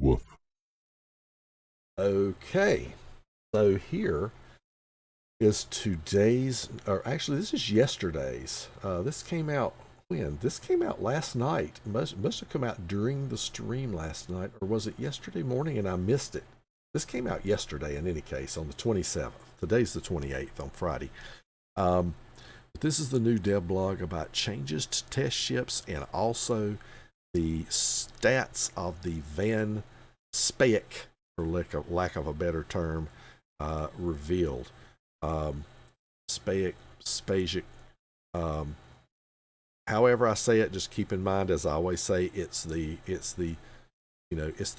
Woof. Okay, so here is today's, or actually this is yesterday's. This came out when? This came out last night. Must have come out during the stream last night, or was it yesterday morning and I missed it? This came out yesterday in any case, on the 27th. Today's the 28th, on Friday. But this is the new devblog about changes to test ships and also the stats of the Van Speijk, for lack of a better term, revealed. Speijk. However I say it, just keep in mind, as I always say, it's the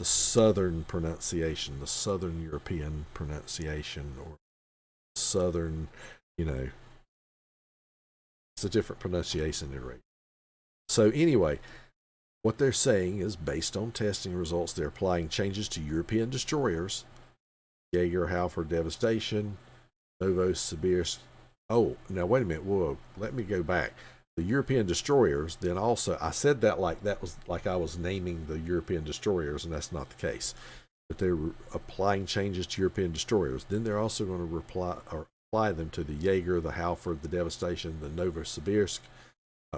southern pronunciation, the southern European pronunciation, or southern, it's a different pronunciation rate. So anyway, what they're saying is, based on testing results, they're applying changes to European destroyers, Jager, Halford, Devastation, Novosibirsk. Oh, now wait a minute. Whoa, let me go back. The European destroyers, then also, I said that was like I was naming the European destroyers, and that's not the case. But they're applying changes to European destroyers. Then they're also going to apply them to the Jager, the Halford, the Devastation, the Novosibirsk,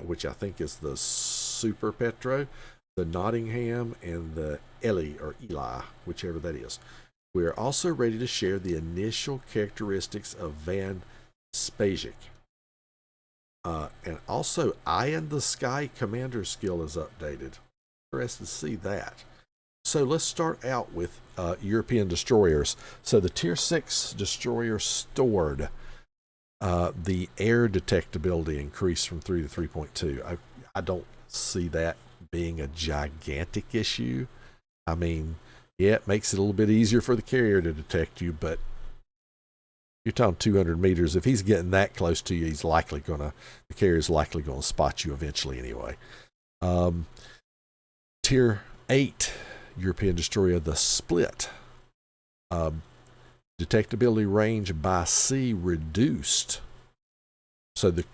which I think is the Super Petro, the Nottingham, and the Elli, or Eli, whichever that is. We are also ready to share the initial characteristics of Van Speijk. And also, Eye in the Sky Commander skill is updated. Interested to see that. So let's start out with European destroyers. So the Tier 6 destroyer stored. The air detectability increased from 3 to 3.2. I don't see that being a gigantic issue. I mean, yeah, it makes it a little bit easier for the carrier to detect you, but you're talking 200 meters. If he's getting that close to you, the carrier's likely going to spot you eventually anyway. Tier 8 European destroyer, the Split. Detectability range by sea reduced. So the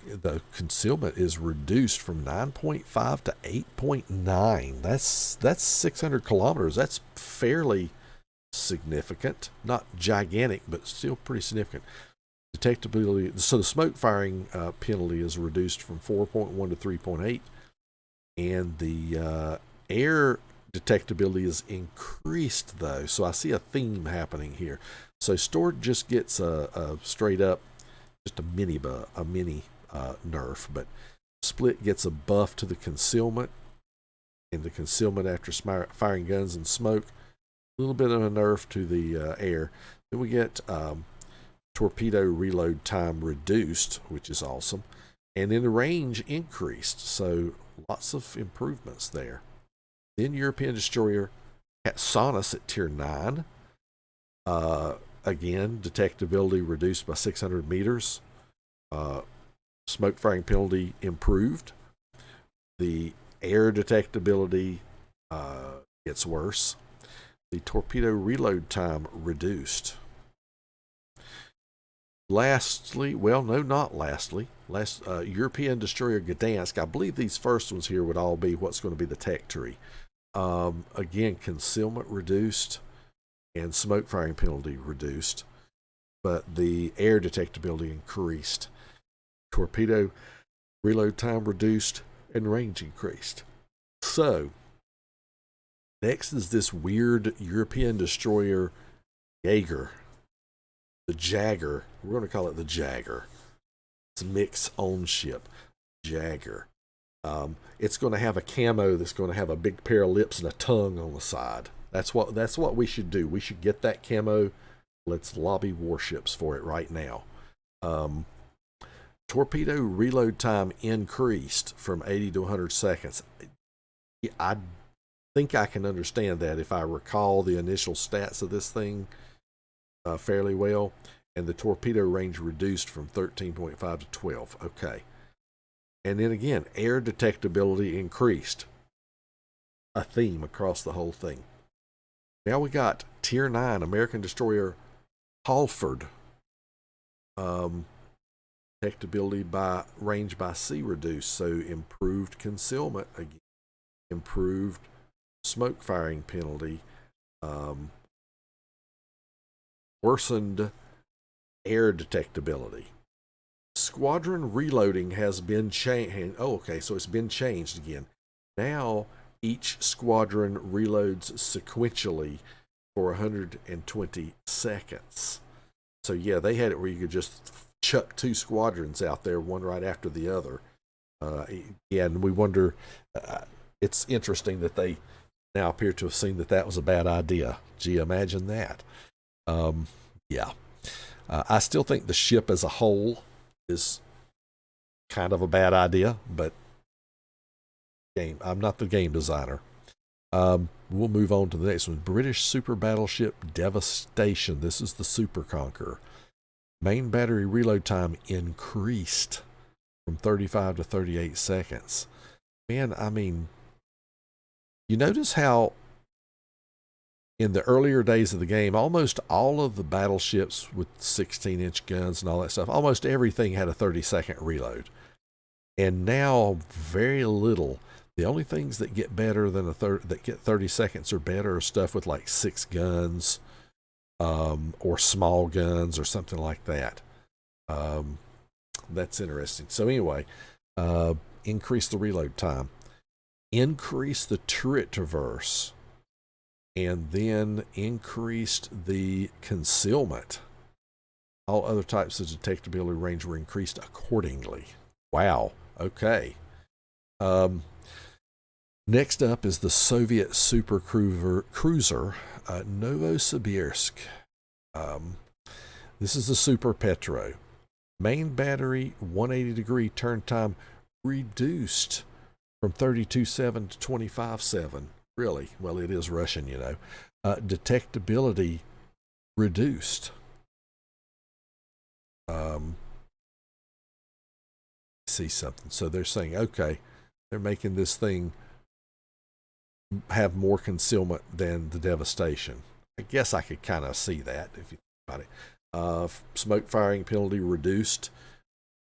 concealment is reduced from 9.5 to 8.9. That's 600 kilometers. That's fairly significant. Not gigantic, but still pretty significant. Detectability. So the smoke firing penalty is reduced from 4.1 to 3.8, and the air detectability is increased though. So I see a theme happening here. So stored just gets a straight up, just a mini nerf, but Split gets a buff to the concealment, and the concealment after firing guns and smoke. A little bit of a nerf to the air. Then we get torpedo reload time reduced, which is awesome, and then the range increased. So lots of improvements there. Then European destroyer Sonus at Tier 9. Again, detectability reduced by 600 meters. Smoke firing penalty improved. The air detectability gets worse. The torpedo reload time reduced. Lastly, European destroyer Gdansk. I believe these first ones here would all be what's going to be the tech tree. Again, concealment reduced and smoke firing penalty reduced, but the air detectability increased. Torpedo reload time reduced and range increased. So next is this weird European destroyer Jager. The Jager. We're going to call it the Jager. It's a mixed own ship. Jager. It's going to have a camo that's going to have a big pair of lips and a tongue on the side. That's what we should do. We should get that camo. Let's lobby warships for it right now. Torpedo reload time increased from 80 to 100 seconds. I think I can understand that if I recall the initial stats of this thing fairly well. And the torpedo range reduced from 13.5 to 12. Okay. And then again, air detectability increased. A theme across the whole thing. Now we got Tier 9 American destroyer Halford. Detectability by range by sea reduced. So improved concealment again. Improved smoke firing penalty. Worsened air detectability. Squadron reloading has been changed. Oh, okay, so it's been changed again. Now each squadron reloads sequentially for 120 seconds. So yeah, they had it where you could just chuck two squadrons out there, one right after the other. Yeah, and we wonder, it's interesting that they now appear to have seen that that was a bad idea. Gee, imagine that. Yeah. I still think the ship as a whole is kind of a bad idea, but I'm not the game designer. We'll move on to the next one. British super battleship Devastation. This is the Super Conqueror. Main battery reload time increased from 35 to 38 seconds. Man, I mean, you notice how in the earlier days of the game, almost all of the battleships with 16-inch guns and all that stuff, almost everything had a 30-second reload. And now, very little. The only things that get better than that get 30 seconds or better are stuff with like 6 guns, or small guns or something like that. That's interesting. So anyway, increase the reload time, increase the turret traverse, and then increased the concealment. All other types of detectability range were increased accordingly. Wow. Okay. Next up is the Soviet super cruiser Novosibirsk. This is the Super Petro. Main battery 180-degree turn time reduced from 32.7 to 25.7. Really? Well, it is Russian, you know. Detectability reduced. See something. So they're saying, okay, they're making this thing have more concealment than the Devastation. I guess I could kind of see that if you think about it. Smoke firing penalty reduced.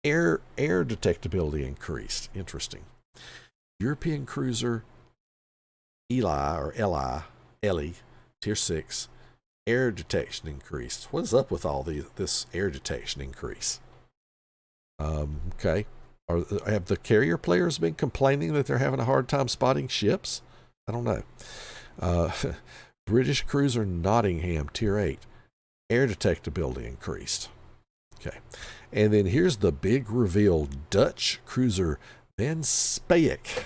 Air detectability increased. Interesting. European cruiser Elli, tier 6, air detection increased. What is up with all this air detection increase? Okay. Have the carrier players been complaining that they're having a hard time spotting ships? I don't know. British cruiser Nottingham, tier 8, air detectability increased. Okay. And then here's the big reveal. Dutch cruiser Speijk,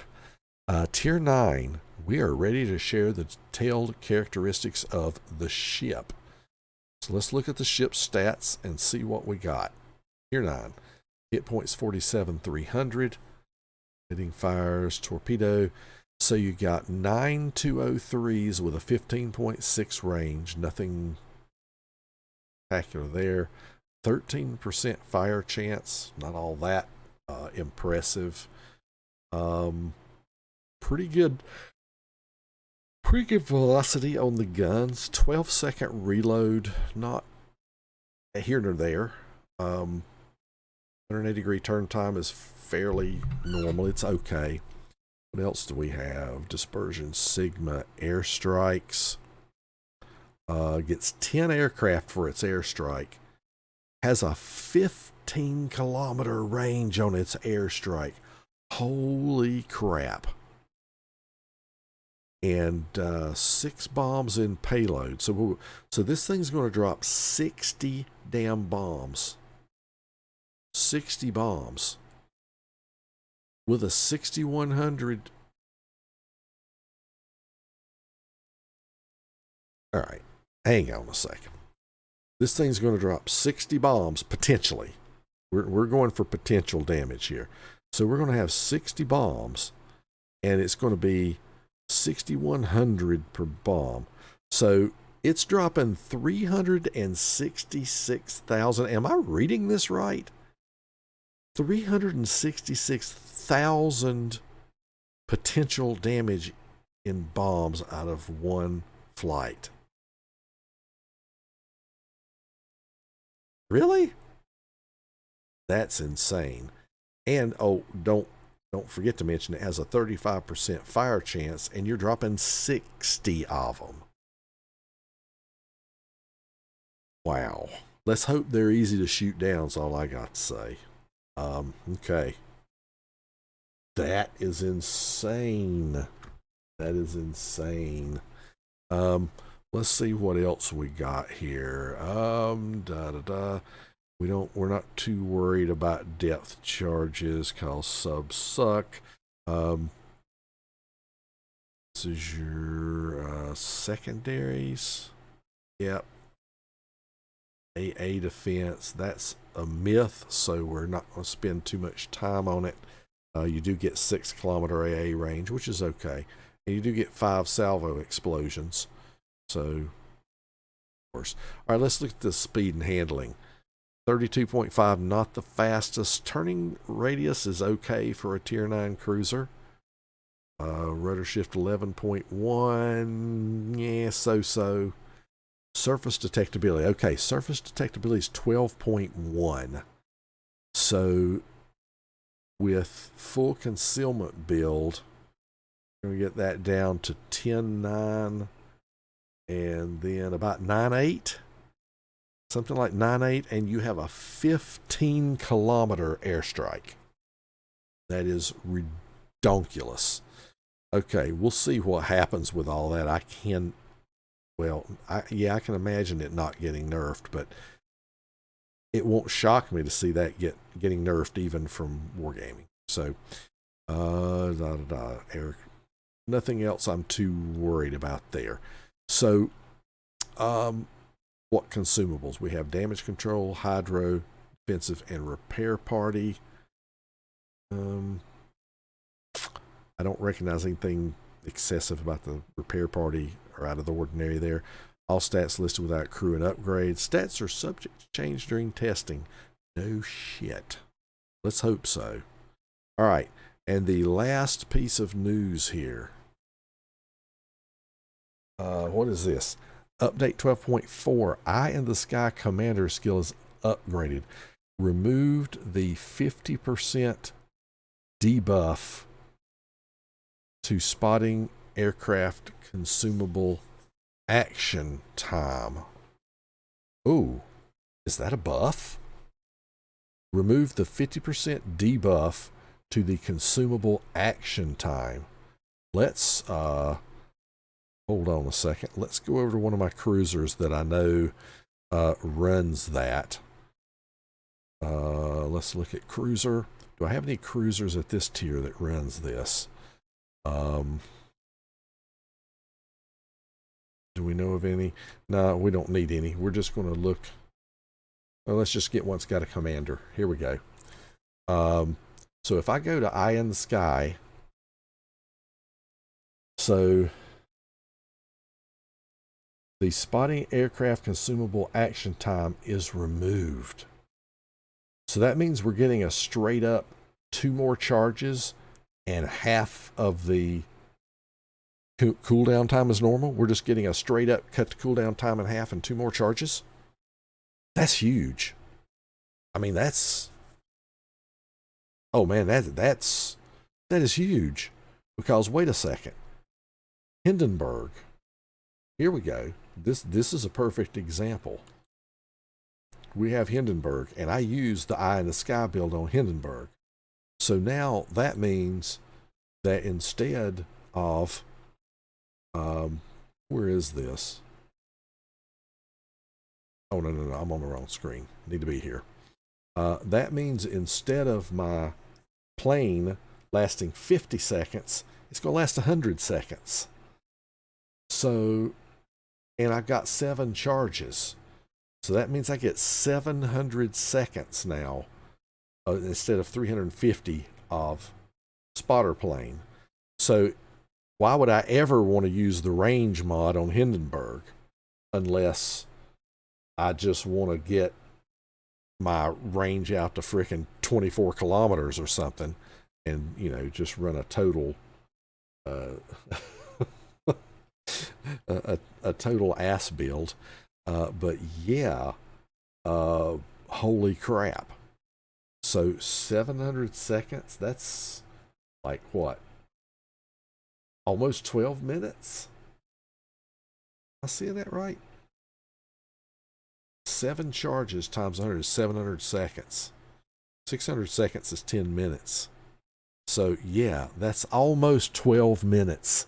tier 9. We are ready to share the detailed characteristics of the ship. So let's look at the ship's stats and see what we got. Tier 9. Hit points 47,300. Hitting fires, torpedo. So you got 9 203s with a 15.6 range. Nothing spectacular there. 13% fire chance. Not all that impressive. Pretty good velocity on the guns. 12-second reload. Not here nor there. 180-degree turn time is fairly normal. It's okay. What else do we have? Dispersion Sigma airstrikes. Gets 10 aircraft for its airstrike. Has a 15-kilometer range on its airstrike. Holy crap. And 6 bombs in payload. So this thing's going to drop 60 damn bombs. 60 bombs with a 6100. All right, hang on a second. This thing's going to drop 60 bombs potentially. We're going for potential damage here. So we're going to have 60 bombs, and it's going to be 6,100 per bomb. So it's dropping 366,000. Am I reading this right? 366,000 potential damage in bombs out of one flight. Really? That's insane. And oh, don't forget to mention it has a 35% fire chance, and you're dropping 60 of them. Wow. Let's hope they're easy to shoot down, is all I got to say. Okay. That is insane. That is insane. Let's see what else we got here. We're not too worried about depth charges cause subs suck. This is your secondaries. Yep. AA defense. That's a myth, so we're not going to spend too much time on it. You do get 6 kilometer AA range, which is okay. And you do get 5 salvo explosions. So, of course. All right, let's look at the speed and handling. 32.5, not the fastest. Turning radius is okay for a tier 9 cruiser. Rudder shift 11.1, yeah, so-so. Surface detectability. Okay, surface detectability is 12.1. So with full concealment build, we're going to get that down to 10.9 and then about 9.8. Something like 9.8, and you have a 15 kilometer airstrike. That is redonkulous. Okay, we'll see what happens with all that. I can imagine it not getting nerfed, but it won't shock me to see that getting nerfed even from Wargaming. So, nothing else I'm too worried about there. So, what consumables? We have damage control, hydro, defensive, and repair party. I don't recognize anything excessive about the repair party or out of the ordinary there. All stats listed without crew and upgrades. Stats are subject to change during testing. No shit. Let's hope so. All right. And the last piece of news here. What is this? Update 12.4. Eye in the Sky Commander skill is upgraded. Removed the 50% debuff to spotting aircraft consumable action time. Ooh, is that a buff? Remove the 50% debuff to the consumable action time. Let's hold on a second. Let's go over to one of my cruisers that I know runs that. Let's look at cruiser. Do I have any cruisers at this tier that runs this? Do we know of any? No, we don't need any. We're just going to look. Well, let's just get one's got a commander. Here we go. So if I go to Eye in the Sky, so the spotting aircraft consumable action time is removed. So that means we're getting a straight up 2 more charges and half of the cooldown time is normal. We're just getting a straight up cut the cooldown time in half and 2 more charges. That's huge. I mean, that's, oh man, that is huge. Because wait a second, Hindenburg. Here we go. This is a perfect example. We have Hindenburg, and I use the Eye in the Sky build on Hindenburg. So now that means that instead of where is this? Oh, no, I'm on the wrong screen. Need to be here. That means instead of my plane lasting 50 seconds, it's going to last 100 seconds. So, and I've got 7 charges. So that means I get 700 seconds now instead of 350 of spotter plane. So why would I ever want to use the range mod on Hindenburg unless I just want to get my range out to frickin' 24 kilometers or something and, you know, just run a total a total ass build. But yeah, holy crap. So 700 seconds, that's like what? Almost 12 minutes? Am I seeing that right? 7 charges times 100 is 700 seconds. 600 seconds is 10 minutes. So yeah, that's almost 12 minutes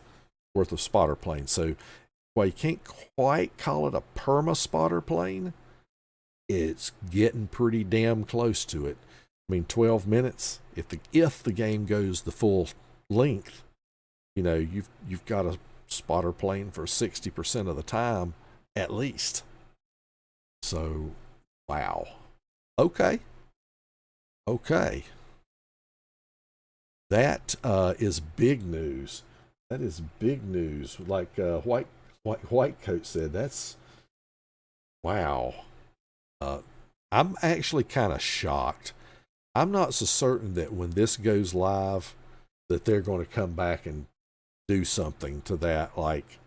worth of spotter plane. So while you can't quite call it a perma spotter plane, it's getting pretty damn close to it. I mean, 12 minutes, if the game goes the full length, you know, you've got a spotter plane for 60% of the time at least. So wow. Okay. That is big news. That is big news. Like White Coat said, that's wow. I'm actually kind of shocked. I'm not so certain that when this goes live that they're going to come back and do something to that, like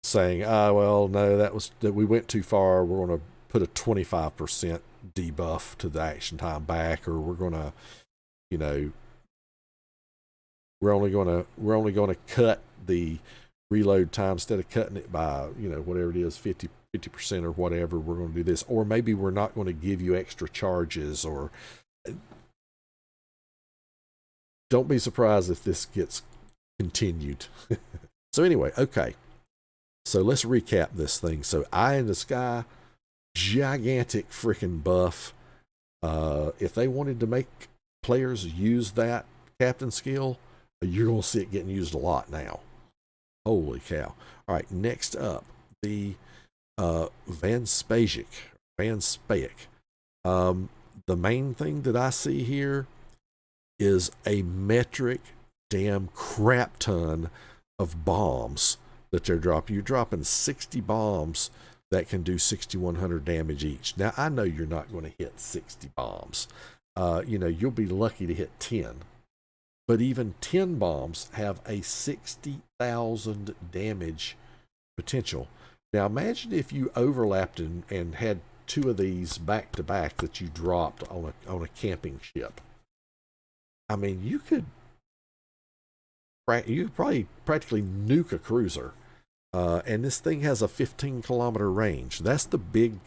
saying, well, no, that we went too far. We're going to put a 25% debuff to the action time back, or we're going to, you know, we're only going to cut the reload time instead of cutting it by, you know, whatever it is, 50% or whatever. We're going to do this, or maybe we're not going to give you extra charges. Or don't be surprised if this gets continued. So anyway, okay. So let's recap this thing. So Eye in the Sky, gigantic freaking buff. If they wanted to make players use that captain skill, you're going to see it getting used a lot now. Holy cow. All right, next up, the Van Speijk. The main thing that I see here is a metric damn crap ton of bombs that they're dropping. You're dropping 60 bombs that can do 6,100 damage each. Now, I know you're not going to hit 60 bombs. You know, you'll be lucky to hit 10. But even 10 bombs have a 60,000 damage potential. Now, imagine if you overlapped and had 2 of these back to back that you dropped on a camping ship. I mean, you could probably practically nuke a cruiser. And this thing has a 15-kilometer range. That's the big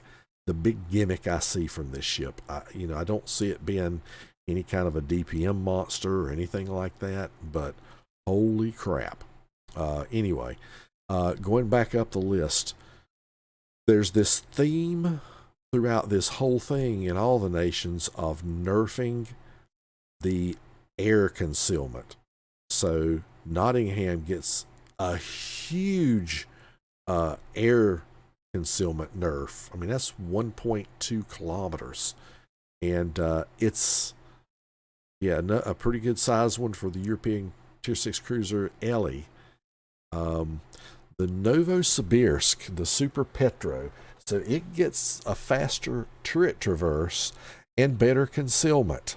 gimmick I see from this ship. I don't see it being any kind of a DPM monster or anything like that, but holy crap. Anyway, going back up the list, there's this theme throughout this whole thing in all the nations of nerfing the air concealment. So Nottingham gets a huge air concealment nerf. I mean, that's 1.2 kilometers. And it's, a pretty good size one for the European Tier 6 cruiser Elli. The Novosibirsk, the Super Petro, so it gets a faster turret traverse and better concealment.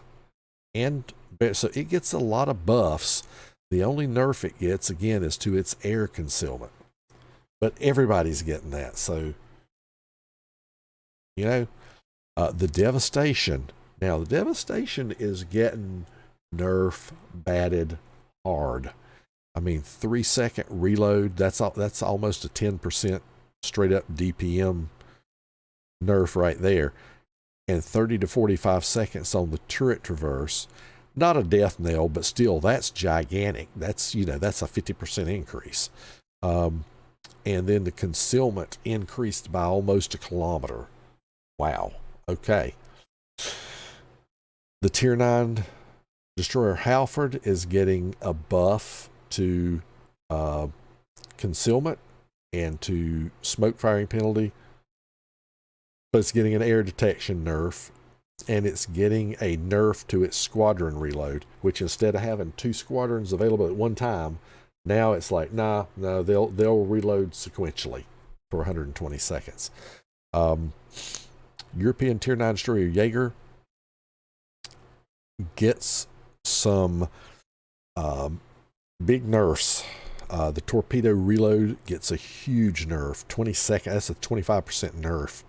So it gets a lot of buffs. The only nerf it gets, again, is to its air concealment. But everybody's getting that. So, the Devastation. Now, the Devastation is getting nerf batted hard. I mean, 3-second reload, that's almost a 10% straight up DPM nerf right there. And 30 to 45 seconds on the turret traverse. Not a death knell, but still, that's gigantic. That's a 50% increase. And then the concealment increased by almost a kilometer. Wow. Okay. The Tier 9 destroyer Halford is getting a buff to concealment and to smoke firing penalty, but it's getting an air detection nerf, and it's getting a nerf to its squadron reload, which instead of having 2 squadrons available at one time, now it's like, no, they'll reload sequentially for 120 seconds. European Tier 9 destroyer Jager gets some big nerfs. The torpedo reload gets a huge nerf, 20 seconds. That's a 25% nerf.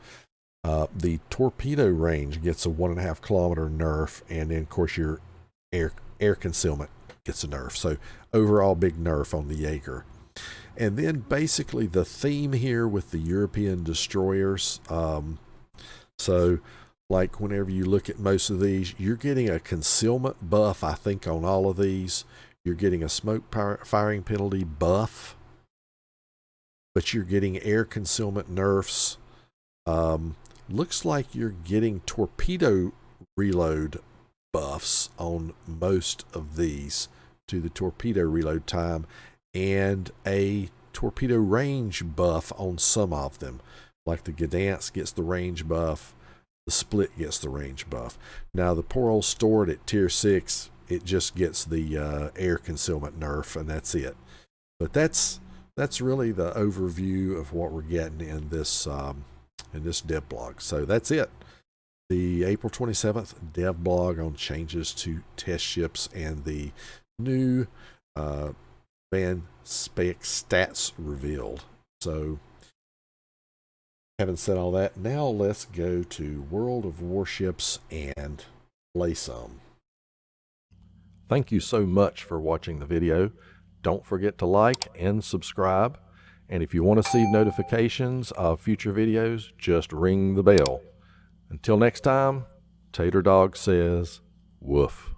The torpedo range gets a 1.5 kilometer nerf, and then of course your air concealment gets a nerf. So overall big nerf on the Jager. And then basically the theme here with the European destroyers. So like whenever you look at most of these, you're getting a concealment buff, I think, on all of these. You're getting a smoke firing penalty buff, but you're getting air concealment nerfs. Looks like you're getting torpedo reload buffs on most of these to the torpedo reload time, and a torpedo range buff on some of them. Like the Gdansk gets the range buff, the Split gets the range buff. Now the poor old Stord at tier 6, it just gets the air concealment nerf, and that's it. But that's really the overview of what we're getting in this DevBlog. So that's it. The April 27th DevBlog on changes to test ships and the new Van Speijk stats revealed. So having said all that, now let's go to World of Warships and play some. Thank you so much for watching the video. Don't forget to like and subscribe. And if you want to see notifications of future videos, just ring the bell. Until next time, Tater Dawg says, woof.